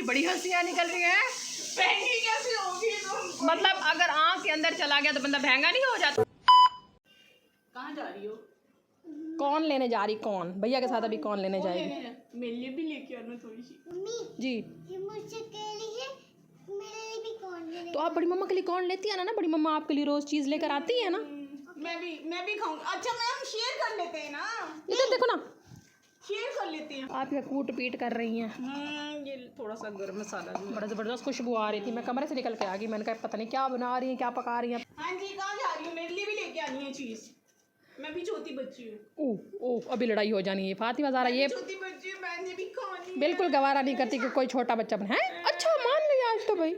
बड़ी हंसियाँ निकल रही हैं। महंगी कैसे होगी तो? मतलब अगर आँख के अंदर चला गया तो बंदा महंगा नहीं हो जाता। कहाँ जा रही हो? कौन लेने जा रही? कौन भैया के साथ अभी कौन लेने जाएगी? मेरे लिए भी लेके आना थोड़ी सी। जी ये मुझसे कह रही है मेरे लिए भी कौन ले तो आप बड़ी मम्मा के लिए कौन लेती है ना? बड़ी मम्मा आपके लिए रोज चीज लेकर आती है ना। मैं भी खाऊंगी। अच्छा मैम शेयर कर लेते हैं ना, इधर देखो ना, शेयर कर लेते हैं। आप ये कूट पीट कर रही हैं। ये थोड़ा सा गरम मसाला जो है। बड़ा ज़बरदस्त खुशबू आ रही थी। मैं कमरे से निकल के आ गई। मैंने कहा पता नहीं क्या बना रही हैं, क्या पका रही हैं। हाँ जी, कहाँ जा रही हूँ? मेरे लिए भी लेके आनी है चीज़। मैं भी छोटी बच्ची हूँ। ओह ओह, अभी लड़ाई हो जानी है। फातिमा ज़ारा ये छोटी बच्ची हूँ, मैंने भी खानी है। बिल्कुल गवारा नहीं करती कि कोई छोटा बच्चा बना है। अच्छा मान लिया आज तो भाई।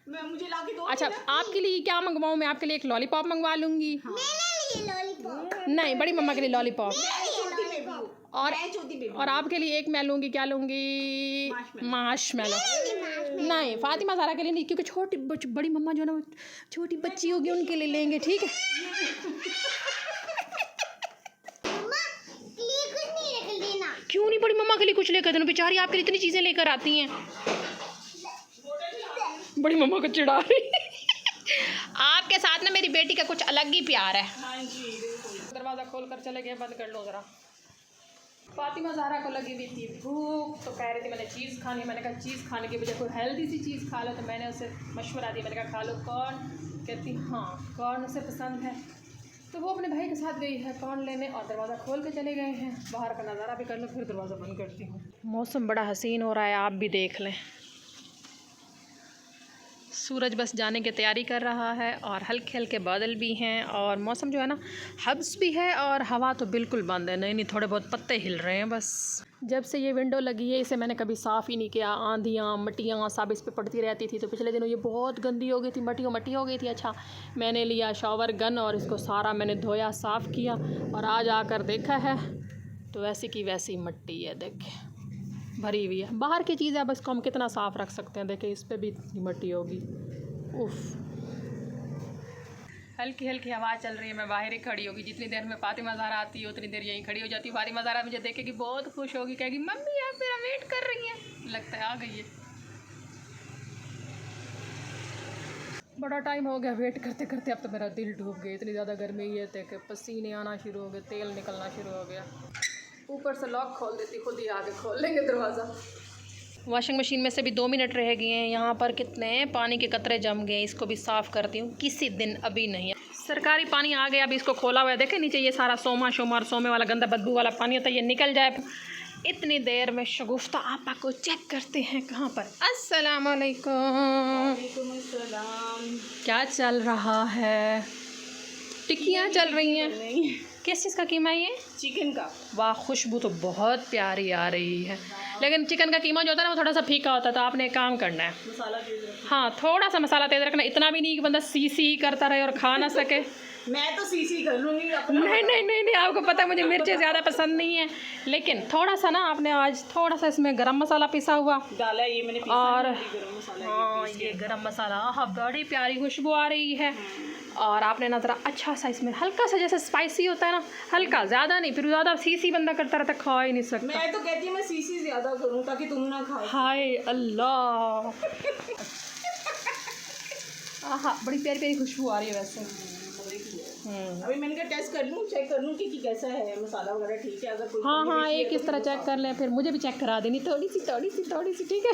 मैं मुझे लाके दो। अच्छा आपके लिए क्या मंगवाऊँ मैं? आपके लिए एक लॉलीपॉप मंगवा लूँगी। मेरे लिए लॉलीपॉप नहीं, बड़ी मम्मा के लिए लॉलीपॉप। छोटी बेबी हूँ और मैं छोटी बेबी। और आपके लिए एक मैं लूँगी, क्या लूँगी? मार्शमेलो। नहीं, फातिमा ज़ारा के लिए नहीं, क्योंकि छोटी बड़ी मम्मा जो है ना वो छोटी बच्ची होगी उनके लिए लेंगे, ठीक है। मम्मा के लिए कुछ नहीं लेकर देना। क्यों नहीं? बड़ी मम्मा के लिए कुछ लेकर देना, बेचारी आपके लिए इतनी चीज़ें लेकर आती हैं। बड़ी मम्मा को चिढ़ा रही। आपके साथ ना मेरी बेटी का कुछ अलग ही प्यार है। हाँ जी बिल्कुल। दरवाज़ा खोल कर चले गए, बंद कर लो ज़रा। फातिमा ज़ारा को लगी हुई थी भूख, तो कह रही थी मैंने चीज़ खानी है। मैंने कहा चीज़ खाने की बजाय कोई हेल्दी सी चीज़ खा लो, तो मैंने उसे मशवरा दिया। मैंने कहा खा लो कॉर्न। कहती हाँ कॉर्न उसे पसंद है, तो वो अपने भाई के साथ गई है कॉर्न लेने और दरवाज़ा खोल के चले गए हैं। बाहर का नज़ारा भी कर लो, फिर दरवाज़ा बंद करती हूँ। मौसम बड़ा हसीन हो रहा है, आप भी देख लें। सूरज बस जाने की तैयारी कर रहा है और हल्के हल्के बादल भी हैं और मौसम जो है ना हब्स भी है और हवा तो बिल्कुल बंद है। नहीं थोड़े बहुत पत्ते हिल रहे हैं बस। जब से ये विंडो लगी है इसे मैंने कभी साफ़ ही नहीं किया। आंधियाँ मट्टियाँ सब इस पे पड़ती रहती थी, तो पिछले दिनों ये बहुत गंदी हो गई थी, मट्टी हो गई थी। अच्छा मैंने लिया शावर गन और इसको सारा मैंने धोया, साफ़ किया और आज आकर देखा है तो वैसी की वैसी मट्टी है, देखें भरी हुई है। बाहर की चीज़ है, बस को हम कितना साफ़ रख सकते हैं। देखें इस पर भी इतनी मट्टी होगी। उफ, हल्की हल्की हवा चल रही है। मैं बाहर ही खड़ी होगी। जितनी देर में फातिमा ज़ारा आती है उतनी देर यहीं खड़ी हो जाती है। फातिमा ज़ारा मुझे देखेगी बहुत खुश होगी, कहेगी मम्मी आप मेरा वेट कर रही हैं। लगता है आ गई है। बड़ा टाइम हो गया वेट करते करते, अब तो मेरा दिल डूब गया। इतनी ज़्यादा गर्मी है कि पसीने आना शुरू हो गए, तेल निकलना शुरू हो गया। ऊपर से लॉक खोल देती, खुद ही आगे खोल लेंगे दरवाज़ा। वॉशिंग मशीन में से भी 2 मिनट रह गए हैं। यहाँ पर कितने पानी के कतरे जम गए, इसको भी साफ़ करती हूँ किसी दिन, अभी नहीं। सरकारी पानी आ गया, अभी इसको खोला हुआ है। देखें नीचे ये सारा सोमा और सोमे वाला गंदा बदबू वाला पानी होता है, ये निकल जाए। इतनी देर में शगुफ्ता आपा को चेक करते हैं कहाँ पर। अस्सलाम वालेकुम। क्या चल रहा है? टिक्कियाँ चल रही हैं। किस चीज़ का कीमा है ये? चिकन का। वाह खुशबू तो बहुत प्यारी आ रही है, लेकिन चिकन का कीमा जो होता है ना वो थोड़ा सा फीका होता है, तो आपने एक काम करना है मसाला तेज रखना। हाँ थोड़ा सा मसाला तेज रखना, इतना भी नहीं कि बंदा सी करता रहे और खा ना सके। मैं तो सीसी कर लूँगी अपना। नहीं आपको पता है मुझे मिर्चें ज़्यादा पसंद नहीं है, लेकिन थोड़ा सा ना आपने आज थोड़ा सा इसमें गरम मसाला पिसा हुआ डाला, ये मैंने पिसा और गरम मसाला। हाँ ये गरम मसाला, हाँ बड़ी प्यारी खुशबू आ रही है। और आपने ना ज़रा अच्छा सा इसमें हल्का सा, जैसे स्पाइसी होता है ना, हल्का, ज़्यादा नहीं, फिर ज़्यादा सी बंदा करता रहता, खा ही नहीं सकता। मैं तो कहती हूँ मैं सीसी ज़्यादा करूँ ताकि तुम ना खाओ। हाय अल्लाह। हाँ बड़ी प्यारी प्यारी खुशबू आ रही है वैसे। अभी मैंने कहा टेस्ट कर लूँ, चेक कर लूँ कि कैसा है मसाला वगैरह, ठीक है। अगर कोई हाँ एक इस तरह चेक कर लें, फिर मुझे भी चेक करा देनी थोड़ी सी, ठीक है।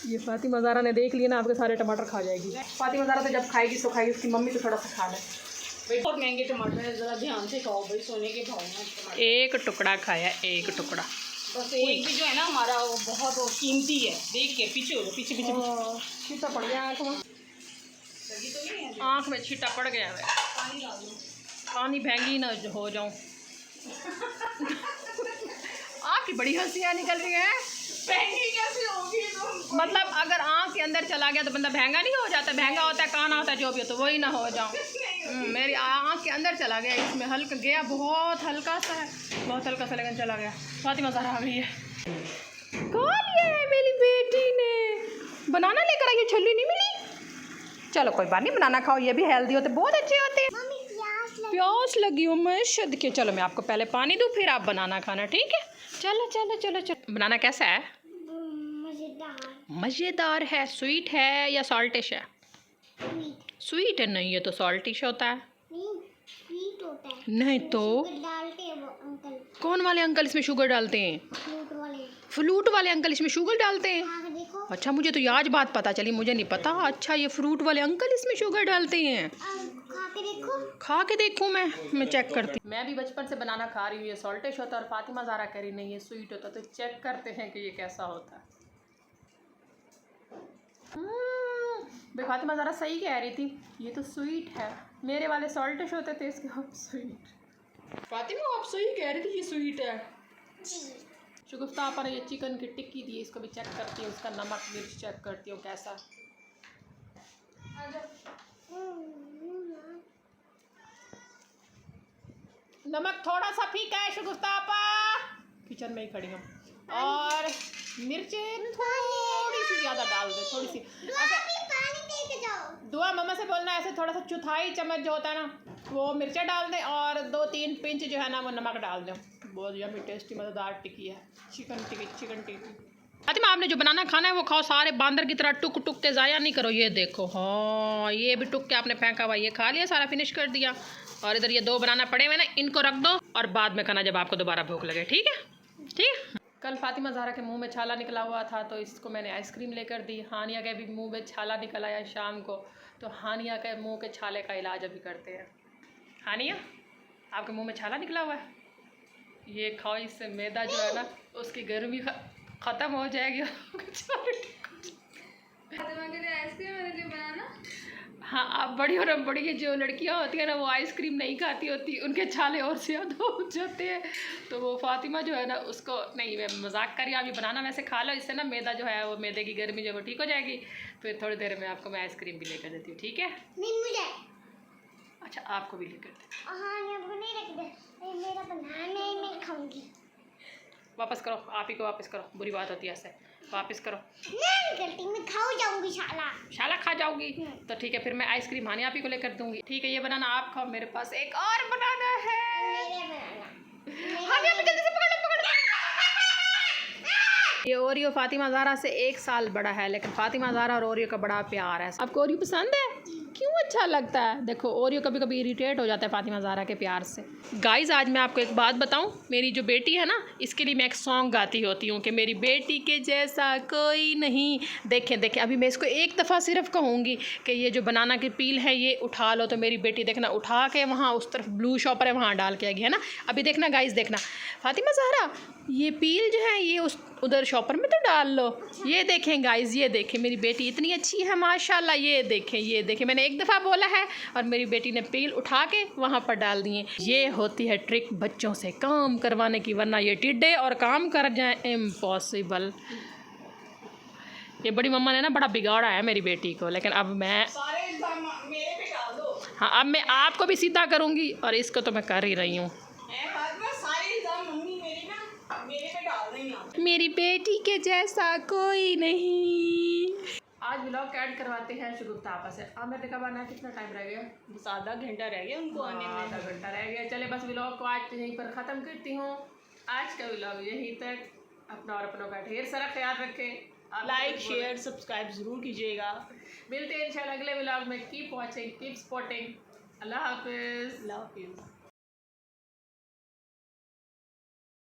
ये फातिमा ज़ारा ने देख लिया ना, आपके सारे टमाटर खा जाएगी। फातिमा ज़ारा तो जब खाएगी तो खाएगी, उसकी मम्मी तो थोड़ा सा खा ले। भाई बहुत महंगे टमाटर है, ज़रा ध्यान से खाओ भाई, सोने के भाव में टमाटर। एक टुकड़ा खाया, एक टुकड़ा बस। एक भी जो है ना हमारा वो बहुत वो कीमती है। देख के पीछे हो गया, पीछे छीटा पड़ गया आँख में। लगी तो नहीं है? आँख में छीटा पड़ गया है। पानी डाल दो। पानी भैंगी ना हो जाऊँ। आपकी बड़ी हंसियाँ निकल रही हैं। महंगी कैसे होगी तो? मतलब अगर आँख के अंदर चला गया तो बंदा महंगा नहीं हो जाता। महंगा होता है काना होता है, जो भी हो तो वही ना हो जाऊँ। मेरी आँख के अंदर चला गया, इसमें हल्का गया, बहुत हल्का सा है, बहुत हल्का सा, लेकिन चला गया। फातिमा ज़ारा आ गई है। कौन ये है? मेरी बेटी ने बनाना लेकर आई है, छल्ली नहीं मिली। चलो कोई बात नहीं, बनाना खाओ, ये भी हेल्दी होते, बहुत अच्छे होते हैं। मम्मी प्यास लगी हो मैं शद के। चलो मैं आपको पहले पानी दूँ, फिर आप बनाना खाना, ठीक है? चलो बनाना कैसा है? मज़ेदार है, स्वीट है या सॉल्टिश है? स्वीट स्वीट है नहीं, ये तो सॉल्टिश होता है। नहीं, स्वीट होता है। नहीं तो शुगर डालते हैं वो अंकल, कौन वाले अंकल इसमें शुगर डालते हैं? फ्रूट वाले। फ्रूट वाले अंकल इसमें शुगर डालते हैं? खा के देखो। अच्छा, मुझे तो आज बात पता चली, मुझे नहीं पता। अच्छा, ये फ्रूट वाले अंकल इसमें शुगर डालते हैं। खा के देखो। खा के देखूँ मैं चेक करती हूँ। मैं भी बचपन से बनाना खा रही हूँ, ये सॉल्टिश होता है और फातिमा ज़ारा कह रही नहीं ये स्वीट होता है, तो चेक करते हैं कि ये कैसा होता है। भाई फातिमा ज़ारा सही कह रही थी, ये तो स्वीट है। मेरे वाले सॉल्टिश होते थे, इसके आप स्वीट। फातिमा आप सही कह रही थी, ये स्वीट है। शुगुफ्ता आपा ने ये चिकन की टिक्की दी, इसको भी चेक करती हूँ, उसका नमक मिर्च चेक करती हूँ कैसा। नमक थोड़ा सा फीका है शुगुफ्ता आपा, किचन में ही खड़ी हूँ। और मिर्चें थोड़ी सी ज़्यादा डाल दे, थोड़ी सी ऐसे। पानी दे के जाओ। दुआ मम्मा से बोलना ऐसे थोड़ा सा चौथाई चम्मच जो होता है ना वो मिर्चें डाल दें और 2-3 पिंच जो है ना वो नमक डाल दें। बहुत यम्मी टेस्टी मज़ेदार टिक्की है, चिकन टिक्की। फातिमा आपने जो बनाना खाना है वो खाओ, सारे बांदर की तरह टुक टुक के ज़ाया नहीं करो। ये देखो, हाँ ये भी टुक के आपने फेंका हुआ, ये खा लिया, सारा फिनिश कर दिया। और इधर ये 2 बनाना पड़े हुए ना, इनको रख दो और बाद में खाना जब आपको दोबारा भूख लगे, ठीक है? ठीक। कल फातिमा ज़ारा के मुंह में छाला निकला हुआ था तो इसको मैंने आइसक्रीम लेकर दी। हानिया के भी मुंह में छाला निकल आया शाम को, तो हानिया के मुंह के छाले का इलाज अभी करते हैं। हानिया आपके मुंह में छाला निकला हुआ है, ये खाओ, इससे मैदा जो है ना उसकी गर्मी ख़त्म हो जाएगी। फातिमा के लिए आइसक्रीम, मेरे लिए बनाना। हाँ, आप बड़ी और बड़ी जो लड़कियां होती हैं ना वो आइसक्रीम नहीं खाती होती, उनके छाले और ज़्यादा हो जाते हैं। तो वो फातिमा जो है ना उसको नहीं, मैं मजाक कर रही हूँ, अभी बनाना वैसे खा लो, इससे ना मैदा जो है वो मैदे की गर्मी जो है वो ठीक हो जाएगी। फिर थोड़ी देर में आपको मैं आइसक्रीम भी लेकर देती हूँ, ठीक है? नहीं मुझे। अच्छा, आपको भी लेकर देती हाँ ये आपको नहीं रख दे, मेरा बनाना है, मैं खाऊंगी। हूँ। वापस करो, आप ही को वापस करो, बुरी बात होती है ऐसे, वापस करो। नहीं करती, मैं खाऊ जाऊंगी शाला। शाला खा जाओगी तो ठीक है, फिर मैं आइसक्रीम हानिया आप ही को लेकर दूंगी, ठीक है? ये बनाना आप खाओ, मेरे पास एक और बनाना है। मेरे बनाना। हानिया पे जल्दी से पकड़। ये ओरियो फातिमा ज़ारा से 1 साल बड़ा है, लेकिन फातिमा ज़ारा और ओरियो का बड़ा प्यार है। आपको ओरियो पसंद है? क्यों अच्छा लगता है? देखो ओरियो कभी कभी इरिटेट हो जाता है फातिमा ज़ारा के प्यार से। गाइज़ आज मैं आपको एक बात बताऊं, मेरी जो बेटी है ना इसके लिए मैं एक सॉन्ग गाती होती हूँ कि मेरी बेटी के जैसा कोई नहीं। देखें अभी मैं इसको एक दफ़ा सिर्फ कहूँगी कि ये जो बनाना की पील है ये उठा लो, तो मेरी बेटी देखना उठा के वहाँ उस तरफ ब्लू शॉपर है वहाँ डाल के आएगी, है ना? अभी देखना गाइज़, देखना फातिमा ज़ारा ये पील जो है ये उस उधर शॉपर में तो डाल लो। ये देखें गाइज़, ये देखें मेरी बेटी इतनी अच्छी है माशाल्लाह। ये देखें मैंने एक दफ़ा बोला है और मेरी बेटी ने पील उठा के वहाँ पर डाल दिए। ये होती है ट्रिक बच्चों से काम करवाने की, वरना ये टिड्डे और काम कर जाए इम्पॉसिबल। ये बड़ी मम्मा ने ना बड़ा बिगाड़ा है मेरी बेटी को, लेकिन अब मैं सारे इल्जाम मेरे पे डाल दो। हाँ, अब मैं आपको भी सीधा करूँगी और इसको तो मैं कर ही रही हूँ। सारे इल्जाम मम्मी मेरे पे डाल रही हैं। मेरी बेटी के जैसा कोई नहीं। आज व्लॉग ऐड करवाते हैं शुगुफ्ता आपा से। मेरे कब आना, कितना टाइम रह गया? बस आधा घंटा रह गया उनको आने में। आधा घंटा रह गया। चले बस व्लॉग को आज यहीं पर ख़त्म करती हूँ। आज का व्लॉग यहीं तक। अपना और अपनों का ढेर सारा ख्याल रखें। लाइक शेयर सब्सक्राइब ज़रूर कीजिएगा। मिलते हैं इंशाल्लाह अगले व्लॉग में। Keep watching, keep supporting. अल्लाह हाफिज़। अल्लाह हाफिज़।